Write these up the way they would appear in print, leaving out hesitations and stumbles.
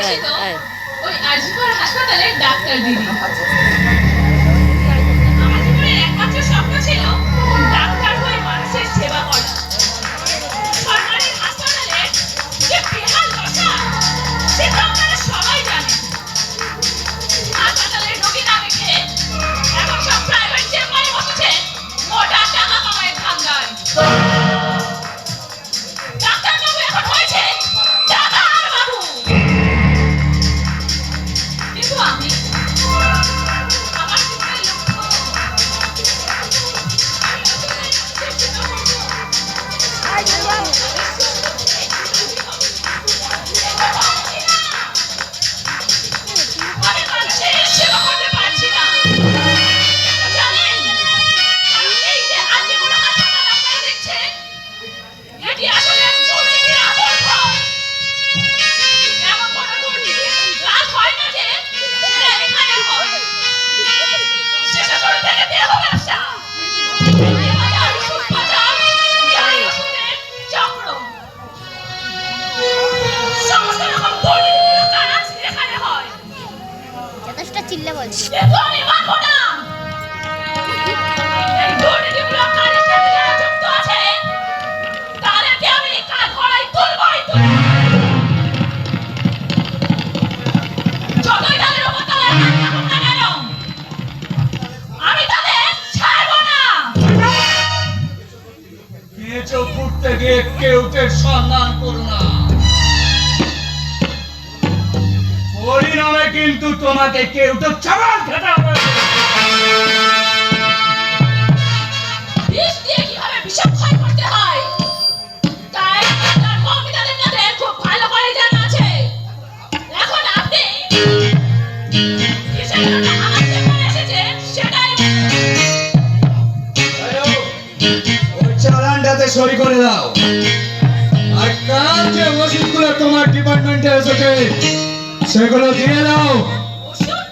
পরিচিত ওই আজিপুর হাসপাতালের ডাক্তার দিদি। আমার জীবনের একমাত্র স্বপ্ন ছিল ডাক্তার হয়ে মানুষের সেবা করা। সরকারি হাসপাতালের যে বেহাল দশা সেটা আপনারা সবাই জানেন। হাসপাতালের রোগী না দেখে এখন সব প্রাইভেট চেম্বারে বসেছে মোটা টাকা কামানোর ধান্দায়। ডাক্তারবাবু এখন হয়েছে টাকার বাবু। কিন্তু আমি আমার জীবনের লক্ষ্য আমি মানুষের সেবা করতে পারছি না। জানেন, এই যে আজকে কোনো হাসপাতাল আপনারা দেখছেন, এটি আসলে দুর্নীতির আদর ঘর। এমন কোনো দুর্নীতির কাজ হয় না যে সেটা এখানে হয়। শেষে শুরু থেকে দেহ ব্যবসা, বাজার, ওষুধ বাজার, জালি ওষুধের চক্র, সমস্ত রকম দুর্নীতিমূলক কাজ এখানে হয়। যথেষ্ট চিল্লা বলছি। কিন্তু আমি মানব না। এই দুর্নীতিমূলক কাজের সাথে যারা যুক্ত আছে তাদেরকে আমি কাজ করাই তুলবই তুলব। যতই তাদের উপর তাদের হাত থাকুক না কেন, আমি তাদের ছাড়ব না। কেঁচো ফুটতে গিয়ে কেউটের সন্ধান করো না, পরিণামে কিন্তু তোমাকে কেউটো চামাল খেতে হবে। বিষ দিয়ে কিভাবে বিষক্ষয় করতে হয় তাই তার মৌমিতাদের কাছে খুব ভালো করে জানা আছে। এখন আপনি কিসের জন্য আমার চেম্বারে এসেছেন সেটাই ওই চালানটাতে সই করে দাও। আর কাল যে ওষুধগুলো তোমার ডিপার্টমেন্টে এসেছে সেগুলো দিয়ে দাও। ওষুধ।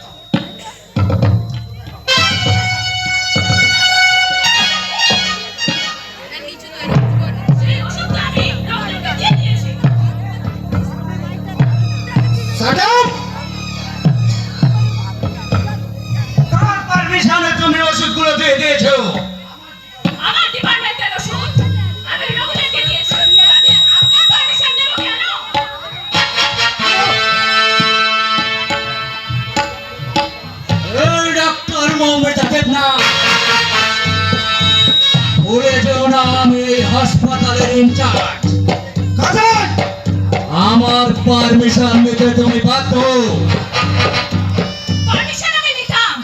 সেই ওষুধটা আমি ডক্টরকে দিয়ে দিয়েছি। Shut up! কার পারমিশনে তুমি ওষুধগুলো দিয়ে দিয়েছো? আমার ডিপার্টমেন্টের ওষুধ আমি রোগীদেরকে দিয়েছি। তাতে আপনার পারমিশন নেব কেন? এই ডাক্তার মৌমিতাদের না ভুলে যেও না, আমি এই হাসপাতালের ইনচার্জ। আমার পারমিশন নিতে তুমি বাধ্য। পারমিশন আমি নিতাম।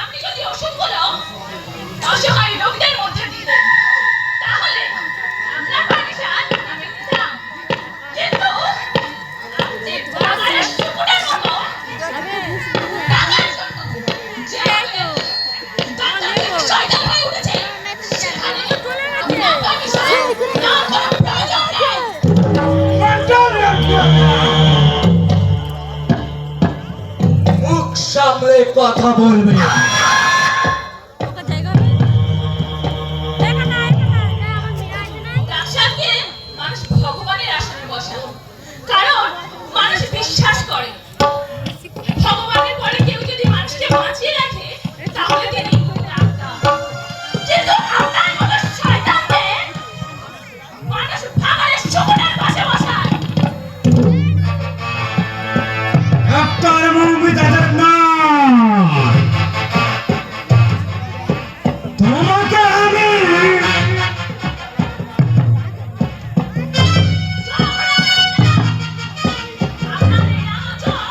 আপনি যদি ওষুধগুলো অসহায় রোগীদের মধ্যে দিতেন তাহলে আপনার পারমিশন আমি নিতাম। কিন্তু আপনি বাগানের শুকুরের মতো টাকার জন্য যেভাবে ডাক্তারদের শয়তান হয়ে উঠেছে, সেখানে আপনার পারমিশন নেওয়ার কোনো প্রয়োজন নেই। মুখ সামলে কথা বলবে। ডাক্তারকে মানুষ ভগবানের আসনে বসায়, কারণ মানুষ বিশ্বাস করে ভগবানের পরে কেউ যদি মানুষকে বাঁচিয়ে রাখে তাহলে তিনি ডাক্তার। কিন্তু আপনার মতো শয়তানদের মানুষ ভাগাড়ের শুকুরের পাশে বসায়। ডাক্তার মৌমিতাদের না, তোমাকে আমি আপনার এই আচরণ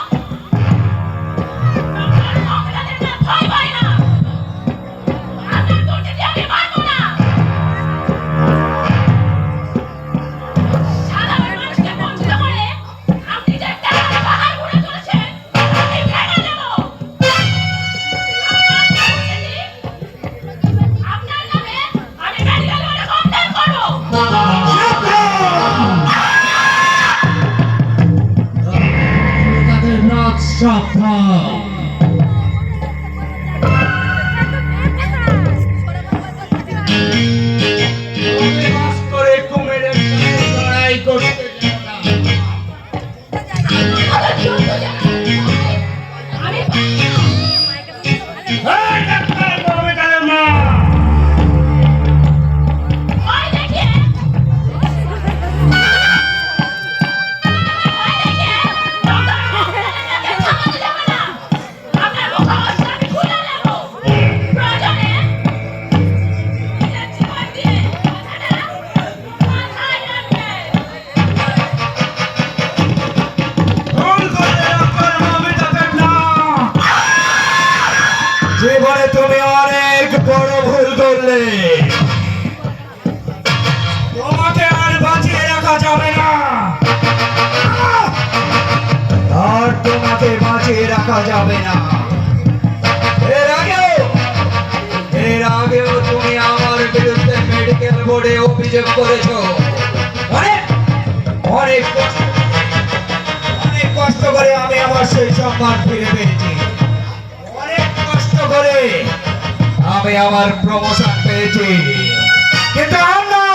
তোমাকে বাঁচিয়ে রাখা যাবে না। এর আগেও তুমি আমার বিরুদ্ধে মেডিকেল বোর্ডে অভিযোগ করেছো। অনেক অনেক অনেক কষ্ট করে আমি আমার সেই সম্মান ফিরে পেয়েছি। অনেক কষ্ট করে আমি আমার প্রমোশন পেয়েছি। কিন্তু আর না